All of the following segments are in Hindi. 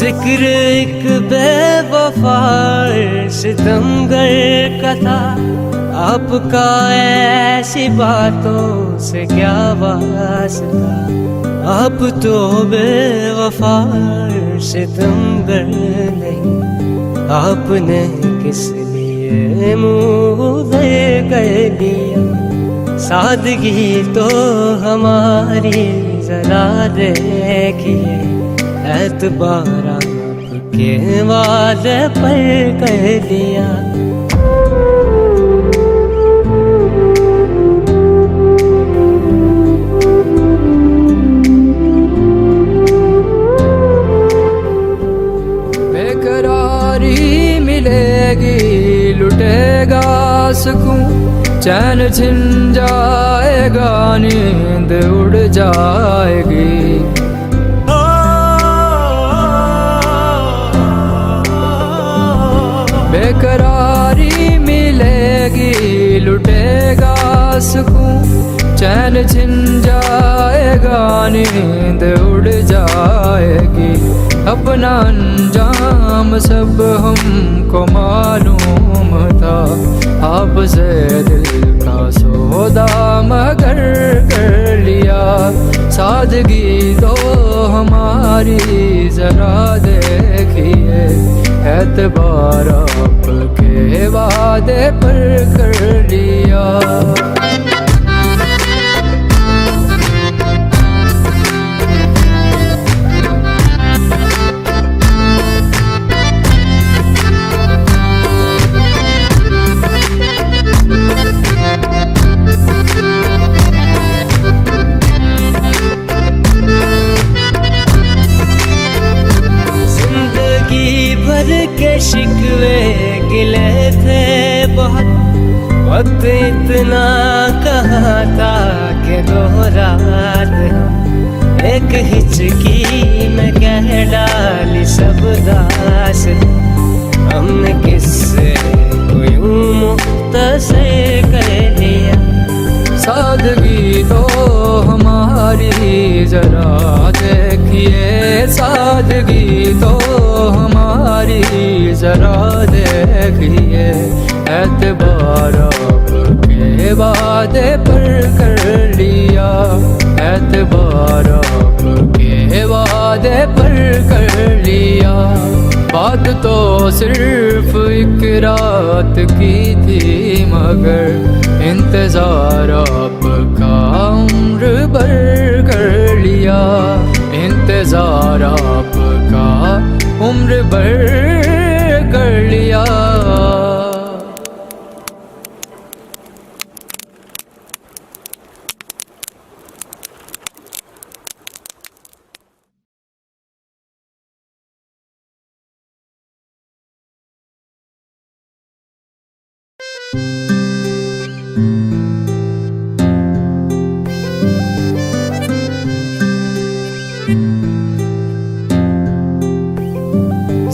जिक्र एक बेवफा सितमगर का था, आपका ऐसी बातों से क्या वास्ता। आप तो बेवफा सितमगर नहीं, आपने किस लिए मुँह कर दिया। सादगी तो हमारी जरा देखिए, एतबार आपके वादे पर कर दिया। बेकरारी मिलेगी, लुटेगा सुकून, चैन छिन जाएगा, नींद उड़ जाएगी। बेकरारी मिलेगी, लुटेगा सुकून, चैन छिन जाएगा, नींद उड़ जाएगी। अपना अंजाम सब हमको मालूम था, आपसे दिल का सौदा मगर कर लिया। सादगी तो हमारी जरा देखिए, एतबार आपके वादे पर कर लिया। के शिकवे गिले थे बहुत, वक्त इतना कहाँ था कि दोहरात हम। एक हिचकी में कह डाली सब दास, हमने किससे कोई मुख्तसर कर दिया। सादगी तो हमारी जरा देखिए, सादगी तो हमारी जरा देखिए, एतबार आपके वादे पर कर लिया। एतबार आपके वादे पर कर लिया। बात तो सिर्फ एक रात की थी, मगर इंतजार आपका उम्र भर कर लिया। इंतजार आपका उम्र भर कर लिया।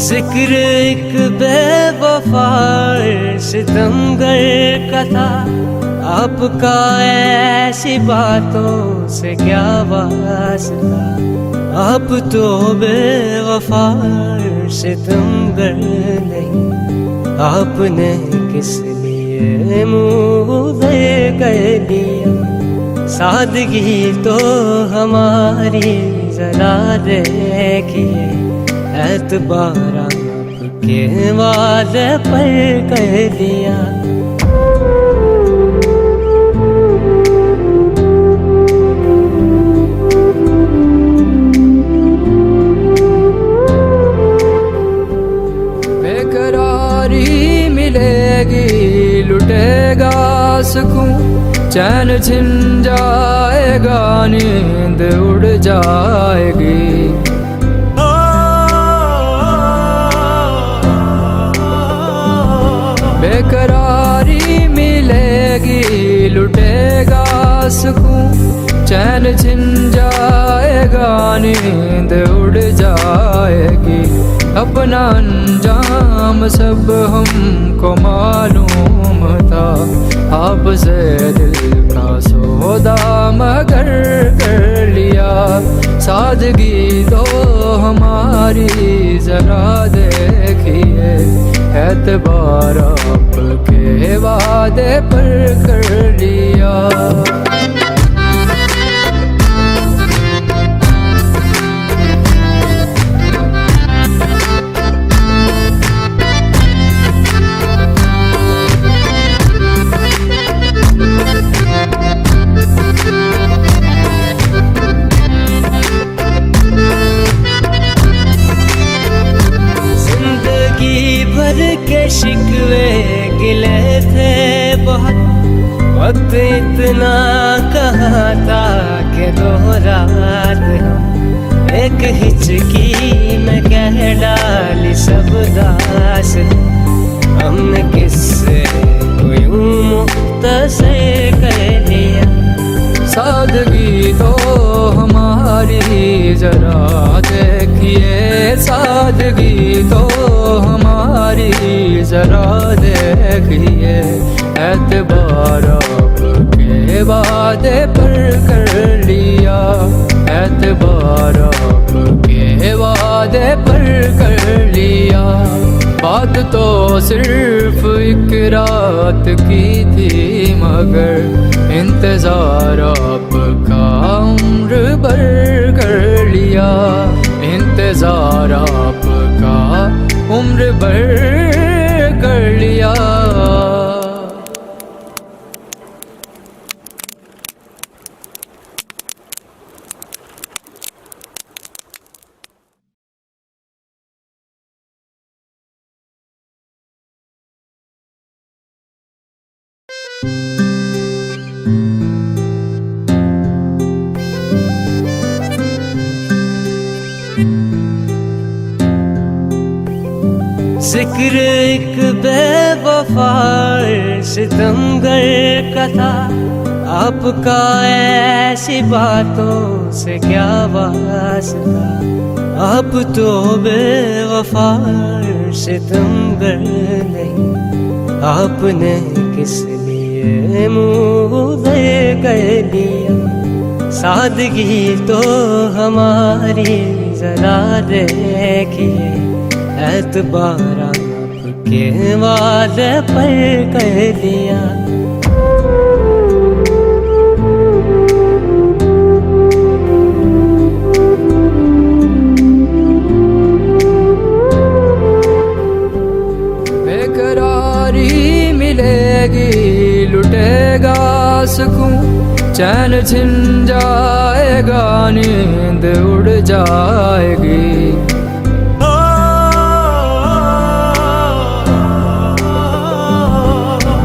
जिक्र एक बेवफा सितमगर का था, आपका ऐसी बातों से क्या वास्ता। आप तो बेवफा सितमगर नहीं, आपने किस लिए मुँह कर दिया। सादगी तो हमारी जरा देखिए, एतबार आपके वादे पर कर दिया। बेकरारी मिलेगी, लुटेगा सुकून, चैन छिन जाएगा, नींद उड़ जाएगी। बेकरारी मिलेगी, लुटेगा सुकून, चैन छिन जाएगा, नींद उड़ जाएगी। अपना अंजाम सब हमको मालूम था, आपसे दिल का सौदा मगर कर लिया। सादगी तो हमारी जरा देखिए, एतबार आपके वादे पर कर लिया। के शिकवे गिले थे बहुत, वक्त इतना कहाँ था कि दो रात हम एक हिचकी में कह डाली सब दास। हमने किससे कोई मुख्तसर कर लिया। सादगी तो हमारी जरा देखिए, सादगी तो हमारी जरा देखिए, एतबार आपके वादे पर कर लिया, एतबार आपके वादे पर कर लिया। बात तो सिर्फ एक रात की थी, मगर इंतजार आपका उम्र भर कर लिया, इंतजार आपका उम्र भर कर लिया। जिक्र एक बेवफा सितमगर का था, आपका ऐसी बातों से क्या वास्ता। आप तो बेवफा सितमगर नहीं, आपने किस लिए मुँह कर लिया। सादगी तो हमारी जरा देखिए, एतबार आपके वादे पर कर लिया। बेकरारी मिलेगी, लुटेगा सुकून, चैन छिन जाएगा, नींद उड़ जाएगी।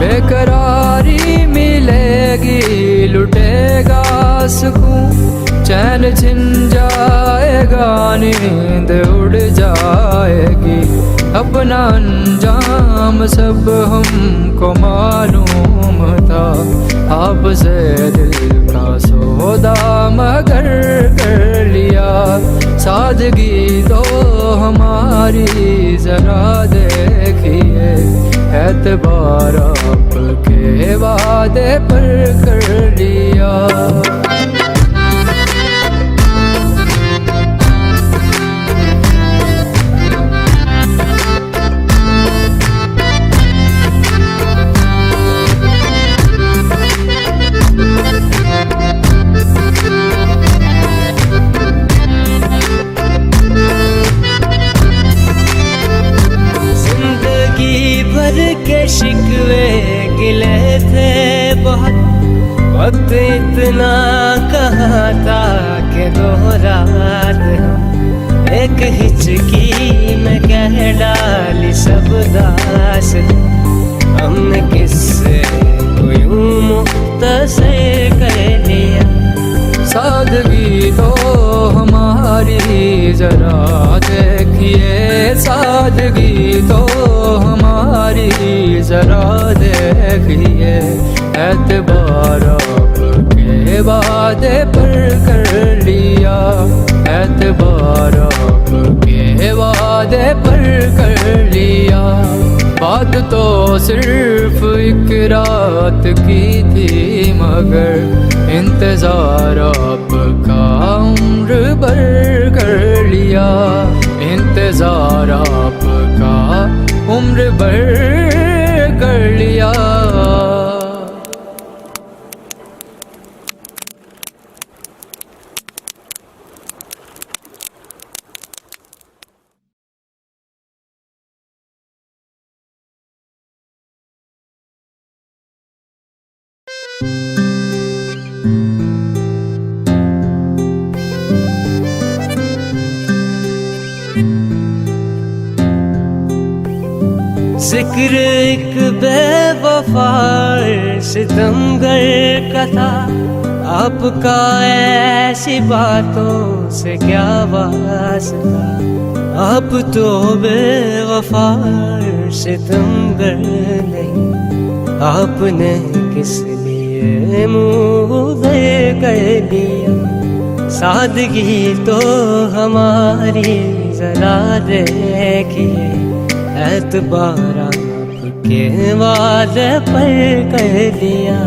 बेकरारी मिलेगी, लुटेगा सुकून, चैन छिन जाएगा, नींद उड़ जाएगी। अपना अंजाम सब हमको मालूम था, आपसे दिल का सौदा मगर कर लिया। सादगी तो हमारी जरा देखिए, एतबार आपके वादे पर कर लिया। के शिकवे गिले थे बहुत, वक्त इतना कहाँ था कि दो रात हम एक हिचकी में कह डाली सब दास। हमने किससे कोई मुख्तसर कर लिया। सादगी तो हमारी जरा देखिए, सादगी तो हमारी जरा देखिए, एतबार आपके वादे पर कर लिया, एतबार आपके वादे पर कर लिया। बात तो सिर्फ एक रात की थी, मगर इंतजार आपका उम्र भर भर कर लिया। जिक्र एक बेवफा सितमगर का था, आपका ऐसी बातों से क्या वास्ता। आप तो बेवफा सितमगर नहीं, आपने किस लिए मुँह कर लिया। सादगी तो हमारी जरा देखिए, एतबार आपके वादे पर कर लिया।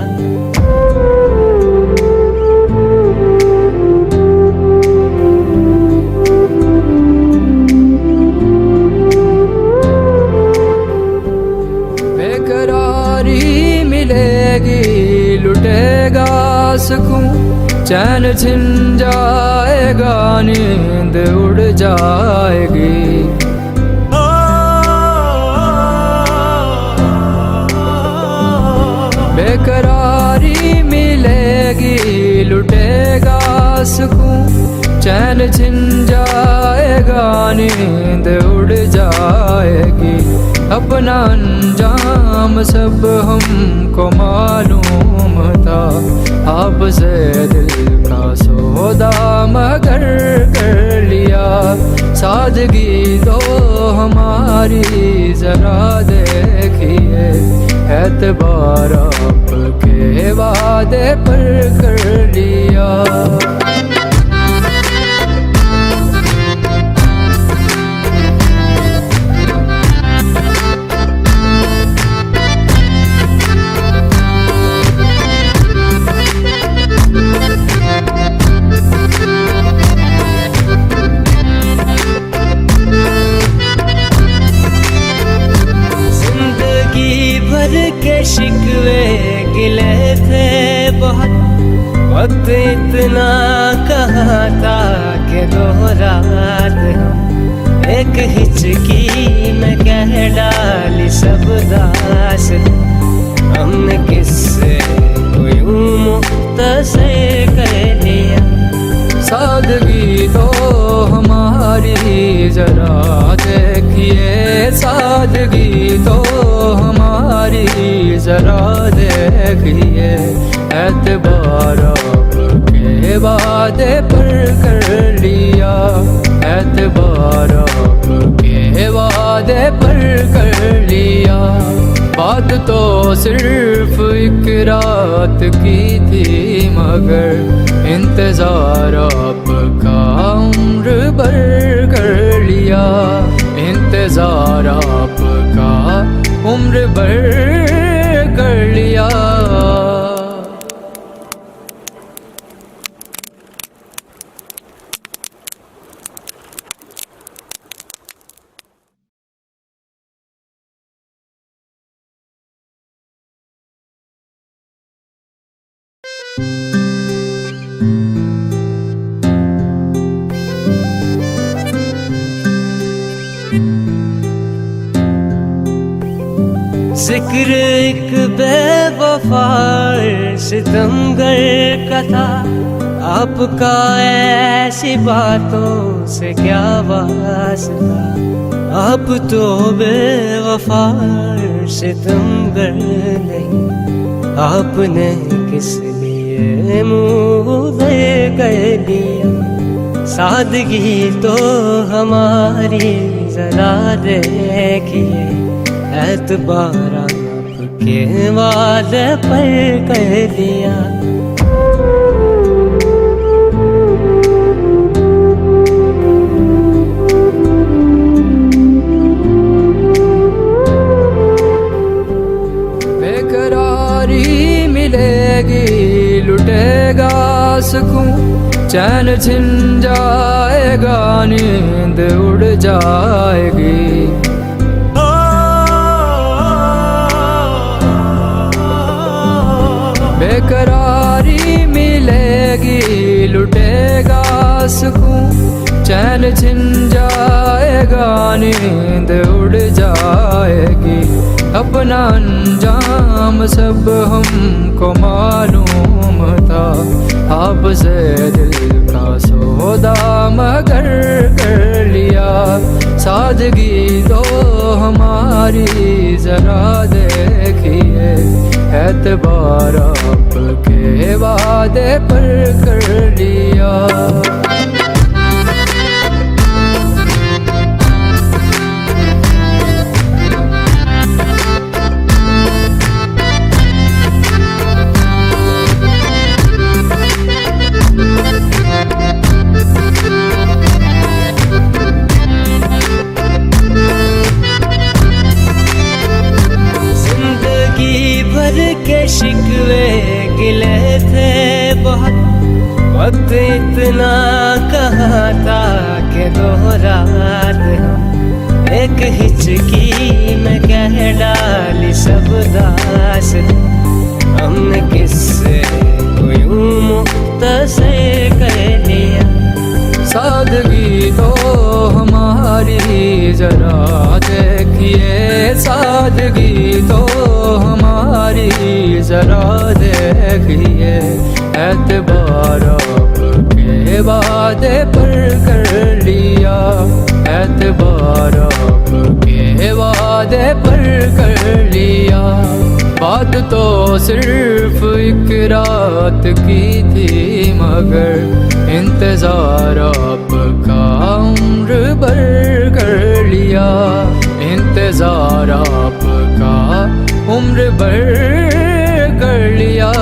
बेकरारी मिलेगी, लुटेगा सुकून, चैन छिन जाएगा, नींद उड़ जाएगी। बेकरारी मिलेगी, लुटेगा सुकून, चैन छिन जाएगा, नींद उड़ जाएगी। अपना अंजाम सब हमको मालूम था, आपसे दिल का सौदा मगर कर लिया। सादगी तो हमारी जरा देखिए, एतबार आपके वादे पर कर लिया। के शिकवे गिले थे बहुत, वक्त इतना कहाँ था कि दो रात हम एक हिचकी में कह डाली सब दास। हमने किससे कोई मुख्तसर कर लिया। सादगी तो हमारी जरा देखिए, सादगी तो हमारी जरा देखिए, एतबार आपके वादे पर कर लिया। एतबार आपके वादे पर कर लिया। बात तो सिर्फ एक रात की थी, मगर इंतजार आपका उम्र भर कर लिया। इंतजार आपका उम्र भर कर लिया। जिक्र एक बेवफा सितमगर का था, आपका ऐसी बातों से क्या वास्ता। आप तो बेवफा सितमगर नहीं, आपने किस लिए मुँह कर लिया। सादगी तो हमारी जरा देखिए, एतबार आपके वादे पर कर लिया। बेकरारी मिलेगी, लुटेगा सुकून, चैन छिन जाएगा, नींद उड़ जाएगी। सकूं, चैन छिन जाएगा, नींद उड़ जाएगी। अपना अंजाम सब हमको मालूम था, आपसे दिल का सौदा मगर कर लिया। सादगी तो हमारी जरा देखिए, एतबार आपके वादे पर कर लिया। के शिकवे गिले थे बहुत, वक्त इतना कहाँ था कि दो रात हम एक हिचकी में कह डाली सब दास। हमने किससे कोई मुख्तसर कर लिया। सादगी तो हमारी जरा देखिए, सादगी तो हमारी जरा देखिए। एतबार आपके वादे पर कर लिया, एतबार आपके वादे पर कर लिया। बात तो सिर्फ एक रात की थी, मगर इंतजार आपका उम्र भर कर लिया। इंतजार आपका उम्र भर कर लिया।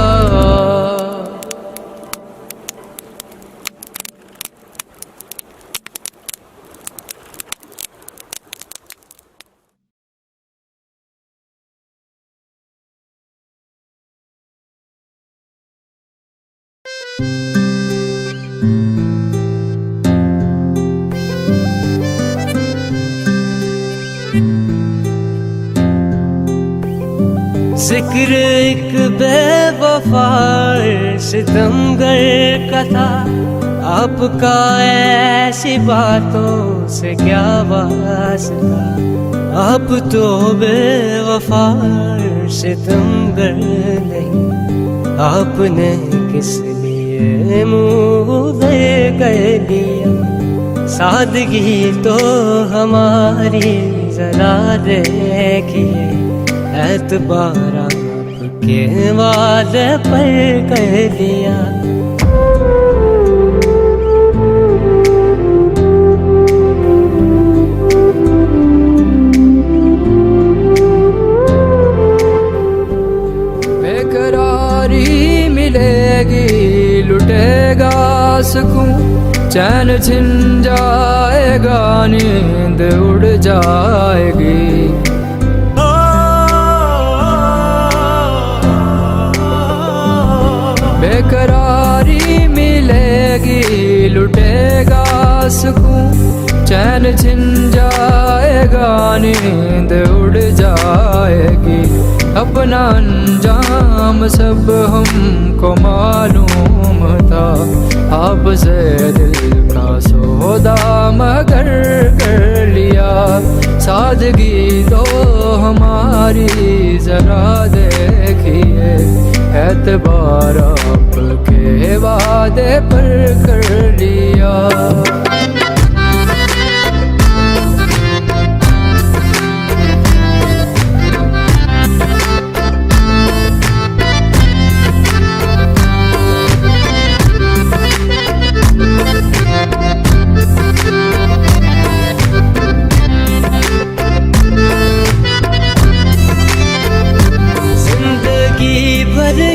जिक्र एक बेवफा सितमगर का था, आपका ऐसी बातों से क्या वास्ता। आप तो बेवफा सितमगर नहीं, आपने किस लिए मुँह कर लिया। सादगी तो हमारी जरा देखिए, एतबार आपके वादे पर कर लिया। बेकरारी मिलेगी, लुटेगा सुकून, चैन छिन जाएगा, नींद उड़ जाएगी। बेकरारी मिलेगी, लुटेगा सुकून, चैन छिन जाएगा, नींद उड़ जाएगी। अपना अंजाम सब हमको मालूम था, आपसे दिल का सौदा मगर कर लिया। सादगी तो हमारी जरा देखिए, एतबार आपके वादे पर कर लिया।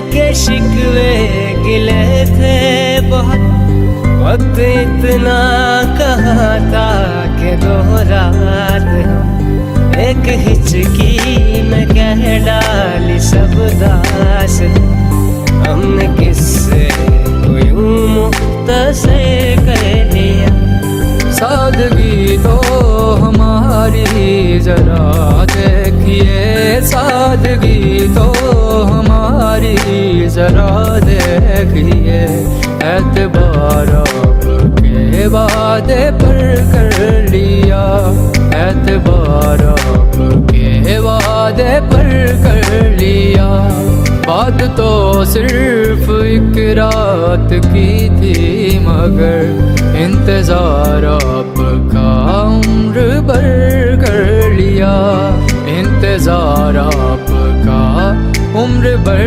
के शिकवे गिले थे बहुत, वक्त इतना कहाँ था कि दो रात हम एक हिचकी में कह डाली सब दास। हमने किससे कोई मुख्तसर कर लिया। सादगी तो हमारी जरा देखिए, सादगी तो हमारी जरा देखिए। एतबार आपके वादे पर कर लिया, एतबार आपके वादे पर कर लिया। बात तो सिर्फ एक रात की थी, मगर इंतजार आपका उम्र भर कर लिया, इंतजार आपका उम्र भर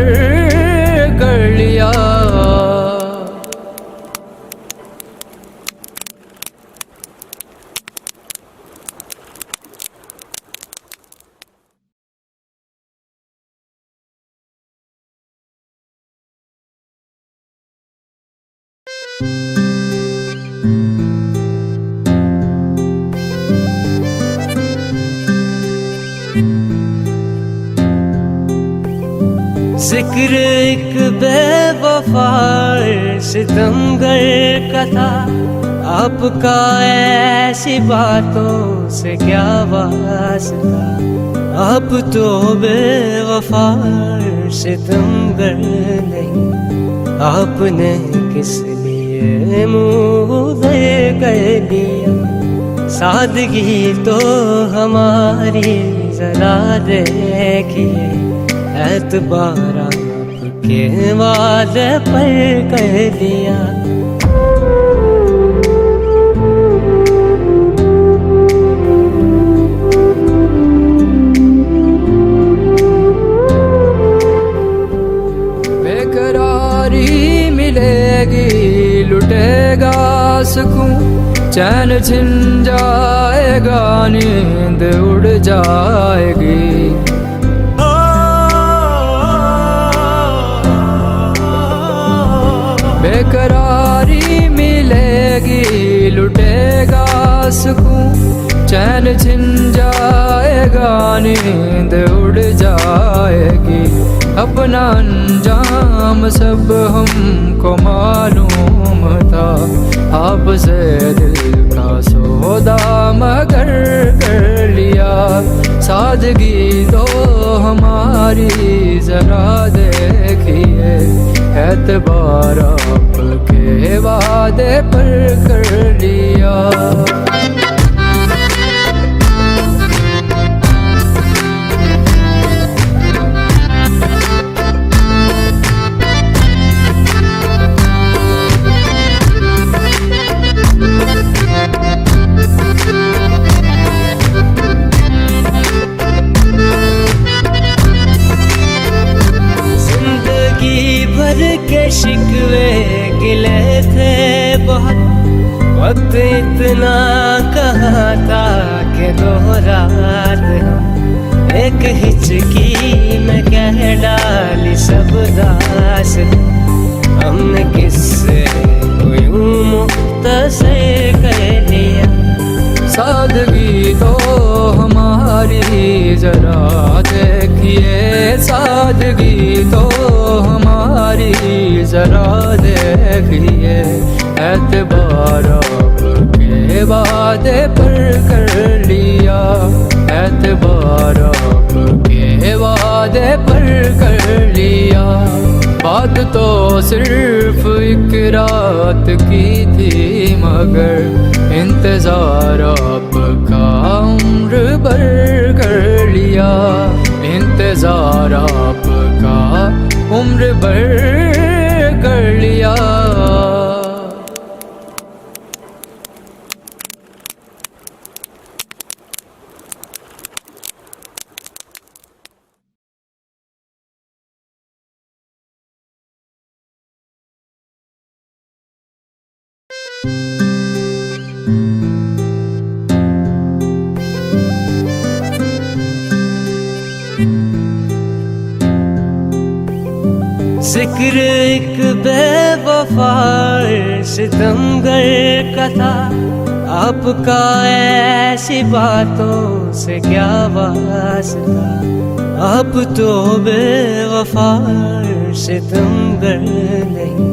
कर लिया। जिक्र एक बेवफा सितमगर का था, आपका ऐसी बातों से क्या वास्ता। आप तो बेवफा सितमगर नहीं, आपने किस लिए मुँह कर लिया। सादगी तो हमारी जरा देखिए, एतबार आपके वादे पर कर लिया। बेकरारी मिलेगी, लुटेगा सुकून, चैन छिन जाएगा, नींद उड़ जाएगी। बेकरारी मिलेगी, लुटेगा सुकून, चैन छिन जाएगा, नींद उड़ जाएगी। अपना अंजाम सब हमको मालूम था, आपसे दिल का सौदा मगर कर लिया। सादगी तो हमारी जरा देखिए, एतबार आपके वादे पर कर लिया। के शिकवे गिले थे बहुत, वक्त इतना कहाँ था कि दोहरात हम। एक हिचकी में कह डाली सब दास, हमने किससे यूं मुख्तसर कर लिया। सादगी तो हमारी जरा देखिए, सादगी तो हमारी जरा देखिए, एतबार आपके वादे पर कर लिया, एतबार आपके वादे पर कर लिया। बात तो सिर्फ एक रात की थी, मगर इंतजार आपका उम्र भर कर लिया, इंतजार आपका उम्र भर कर लिया। जिक्र एक बेवफा सितमगर का था, आपका ऐसी बातों से क्या वास्ता। आप तो बेवफा सितमगर नहीं,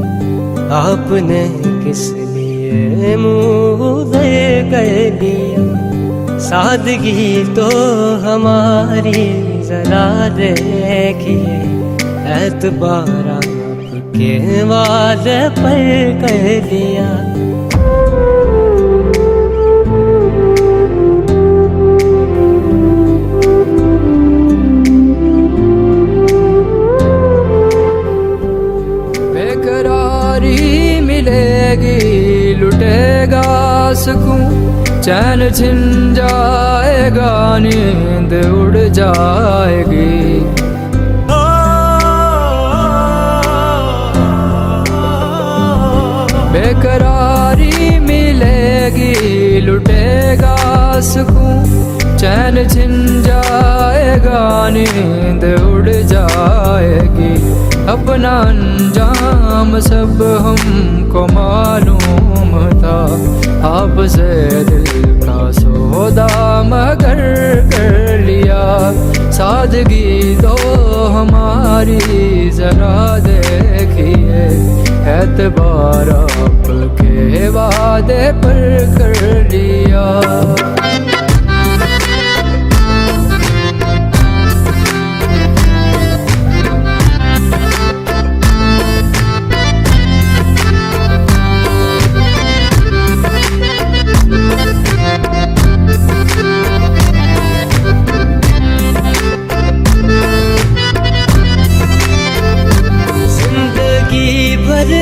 आपने किस लिए मुँह कर लिया। सादगी तो हमारी जरा देखिए, एतबार आपके वादे पर कर लिया। चैन छिन जाएगा, नींद उड़ जाएगी। बेकरारी मिलेगी, लुटेगा सुकून। चैन छिन जाएगा, नींद उड़ जाएगी। अपना अंजाम सब हमको मालूम था, आपसे दिल का सौदा मगर कर लिया। सादगी तो हमारी जरा देखिए, एतबार आपके वादे पर कर लिया।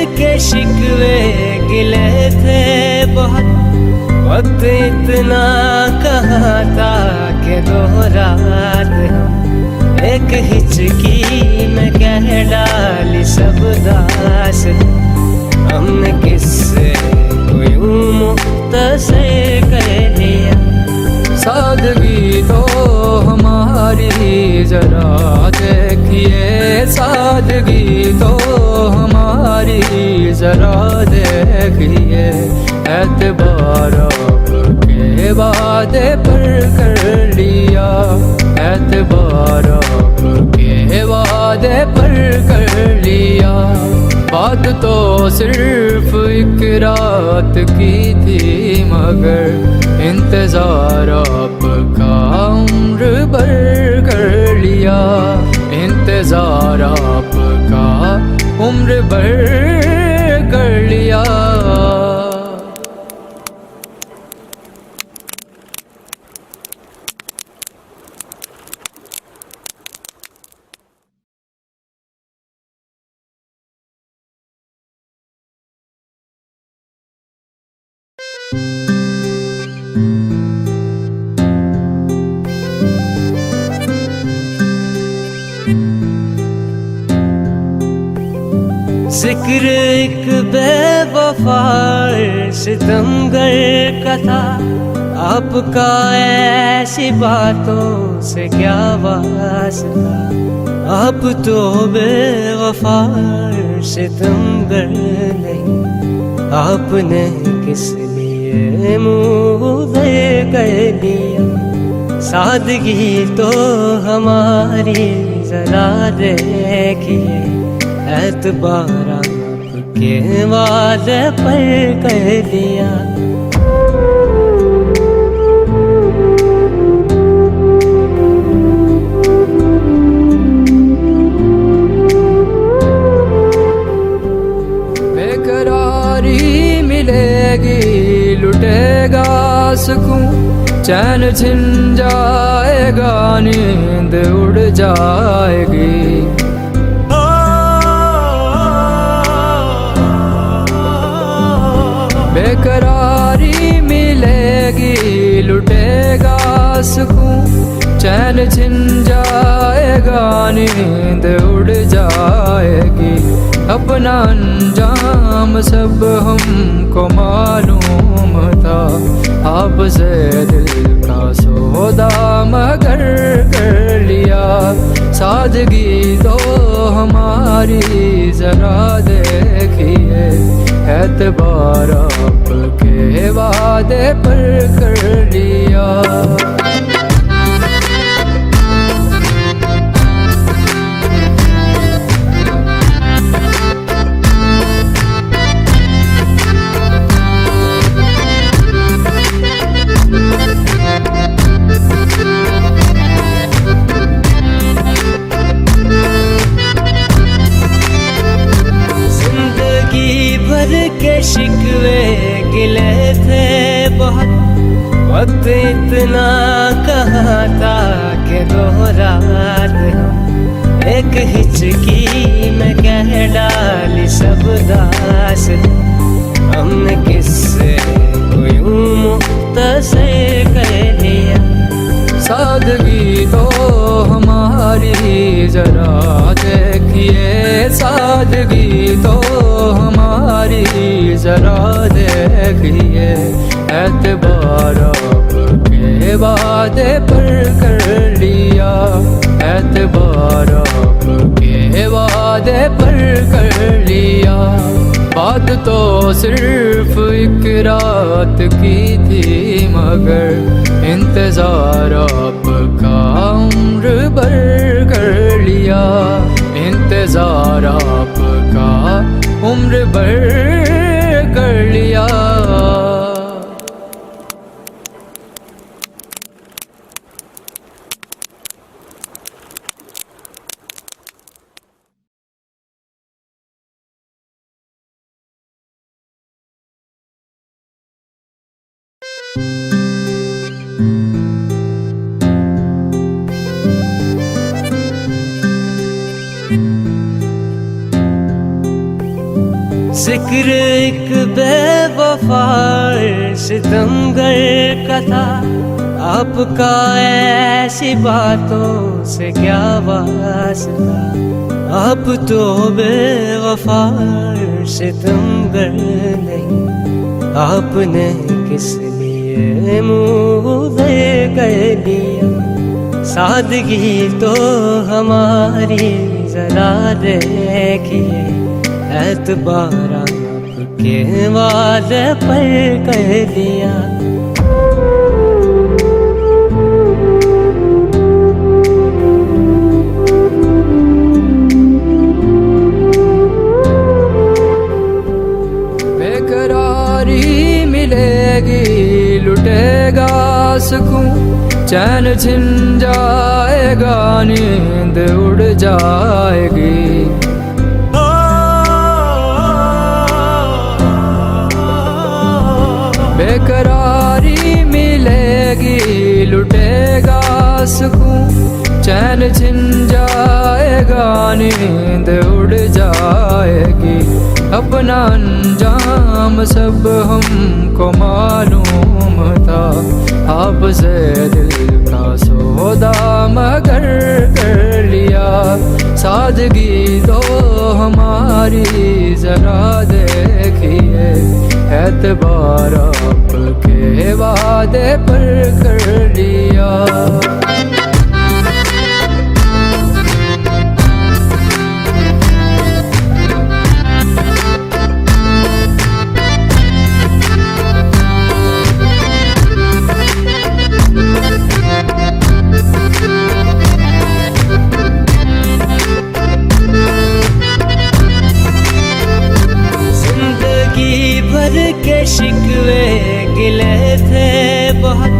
के शिकवे गिले थे बहुत, वक्त इतना कहाँ था कि दोहरात हम। एक हिचकी में कह डाली सब दास, हमने किससे कोई मुख्तसर कर लिया। सादगी तो हमारी जरा देखिए, सादगी तो हमारी जरा देखिए। एतबार आपके वादे पर कर लिया, एतबार आपके वादे पर कर लिया। बात तो सिर्फ एक रात की थी, मगर इंतजार आपका उम्र भर कर लिया। इंतजार आपका उम्र भर कर लिया। जिक्र एक बेवफा सितमगर का था, आपका ऐसी बातों से क्या वास्ता। आप तो बेवफा सितमगर नहीं, आपने किस लिए मुँह कर लिया। सादगी तो हमारी जरा देखिए, एतबार आपके वादे पर कर लिया। बेकरारी मिलेगी, लुटेगा सुकून। चैन छिन जाएगा, नींद उड़ जाएगी। बेकरारी मिलेगी, लुटेगा सुकून। चैन छिन जाएगा, नींद उड़ जाएगी। अपना अंजाम सब हमको मालूम था, आपसे दिल का सौदा मगर कर लिया। सादगी तो हमारी जरा देखिए, एतबार आपके वादे पर कर लिया। के शिकवे गिले थे बहुत, वक्त इतना कहाँ था कि दोहरात हम। एक हिचकी में कह डाली सब दास, हमने किससे को यूं मुख्तसर कर लिया। सादगी तो हमारी जरा देखिए, सादगी तो हमारी जरा देखिए, एतबार आपके वादे पर कर लिया, एतबार आपके वादे पर कर लिया। बात तो सिर्फ एक रात की थी मगर इंतजार आपका उम्र भर कर लिया, इंतजार आपका उम्र भर कर लिया। जिक्र एक बेवफा सितमगर का था, आपका ऐसी बातों से क्या वास्ता। आप तो बेवफा सितमगर नहीं, आपने किस लिए मुँह कर लिया। सादगी तो हमारी जरा देखिए, एतबार आपके वादे पर कर लिया। बेकरारी मिलेगी लुटेगा सुकून, चैन छिन जाएगा नींद उड़ जाएगी। बेकरारी मिलेगी लुटेगा सुकून, चैन छिन जाएगा नींद उड़ जाएगी। अपना अंजाम सब हमको मालूम था, आपसे दिल का सौदा मगर कर लिया। सादगी तो हमारी जरा देखिए, एतबार आपके वादे पर कर लिया। के शिकवे गिले थे बहुत,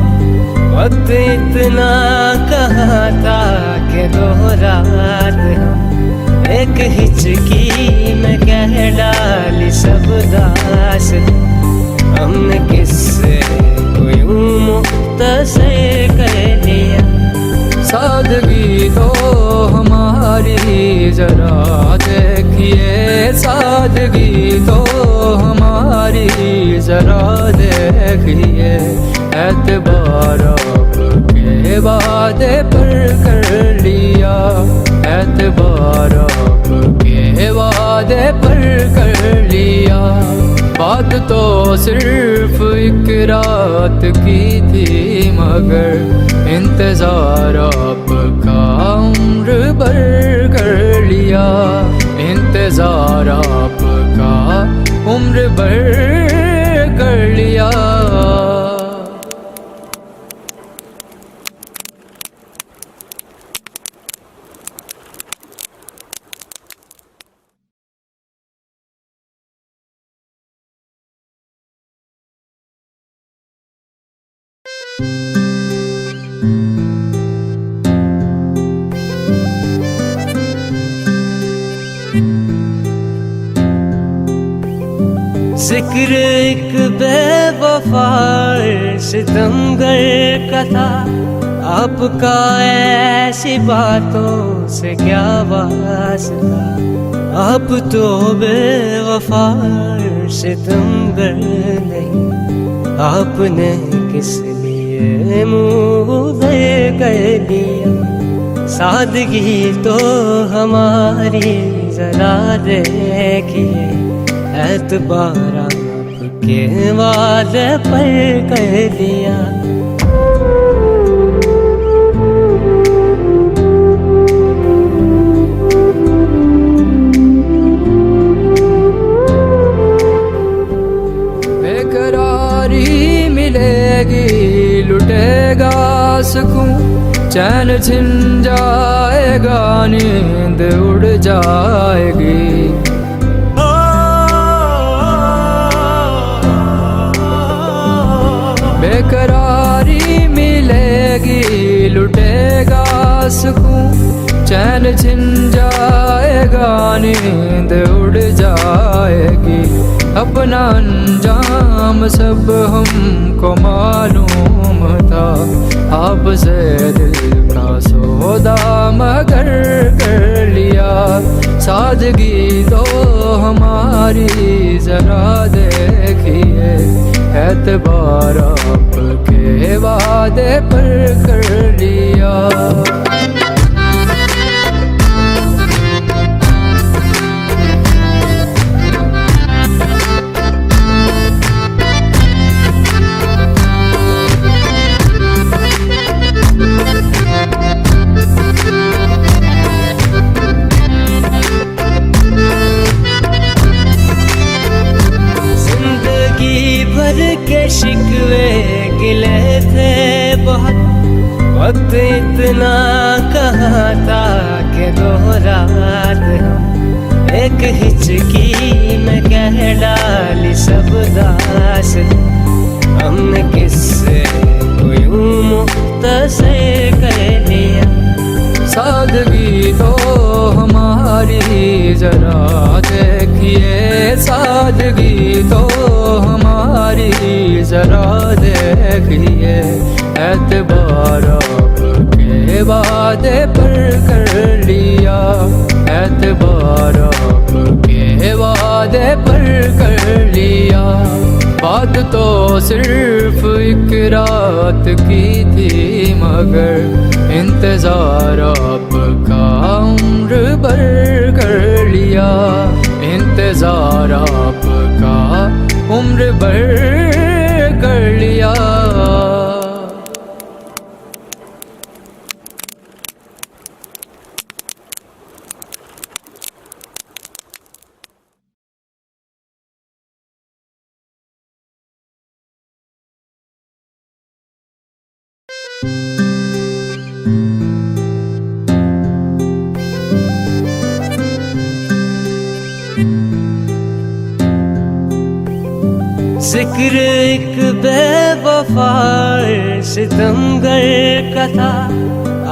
वक्त इतना कहाँ था कि दोहरात हम। एक हिचकी में कह डाली सब दास, हमने किससे को यूं मुख्तसर कर लिया। सादगी तो हमारी जरा देखिए, सादगी तो हमारी जरा देखिए, एतबार आपके वादे पर कर लिया, एतबार आपके वादे पर कर लिया। बात तो सिर्फ एक रात की थी मगर इंतजार आपका उम्र भर कर लिया, इंतजार आपका उम्र भर कर लिया। जिक्र एक बेवफा सितमगर का था, आपका ऐसी बातों से क्या वास्ता। आप तो बेवफा सितमगर नहीं, आपने किस लिए मुँह कर लिया। सादगी तो हमारी जरा देखिए, एतबार आपके वादे पर कर लिया। बेकरारी मिलेगी, लुटेगा सुकून, चैन छिन जाएगा, नींद उड़ जाएगी। बेकरारी मिलेगी, लुटेगा सुकून, चैन छिन जाएगा, नींद उड़ जाएगी। अपना अंजाम सब हमको मालूम था, आपसे दिल का सौदा मगर कर लिया। सादगी तो हमारी जरा देखिए, एतबार आपके वादे पर कर लिया। के शिकवे गिले थे बहुत, वक्त इतना कहाँ था कि दो रात हम एक हिचकी में कह डाली सब दास। हमने किससे कोई मुख्तसर कर लिया। सादगी तो हमारी जरा देखिए, सादगी तो हमारी जरा देखिए, एतबार आपके वादे पर कर लिया। एतबार आपके वादे पर कर लिया। बात तो सिर्फ एक रात की थी, मगर इंतजार आपका उम्र भर कर लिया। इंतजार आपका उम्र भर कर लिया। जिक्र एक बेवफा सितमगर का था,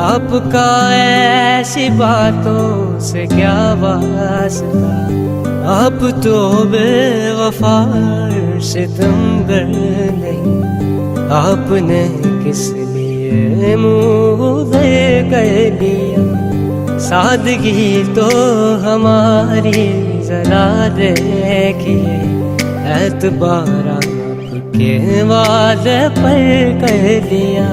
आपका ऐसी बातों से क्या वास्ता। आप तो बेवफा सितमगर नहीं, आपने किस लिए मुँह कर लिया। सादगी तो हमारी जरा देखिए, एतबार आपके वादे पर कर लिया।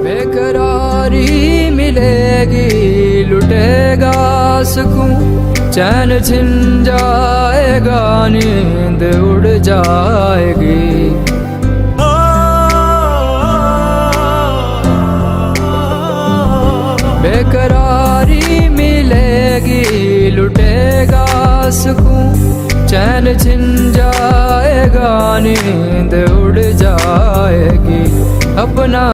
बेकरारी मिलेगी, लुटेगा सुकून, चैन छिन जाएगा, नींद उड़ जाएगी। बेकरारी मिलेगी, लुटेगा सुकून, चैन छिन जाएगा, नींद उड़ जाएगी। अपना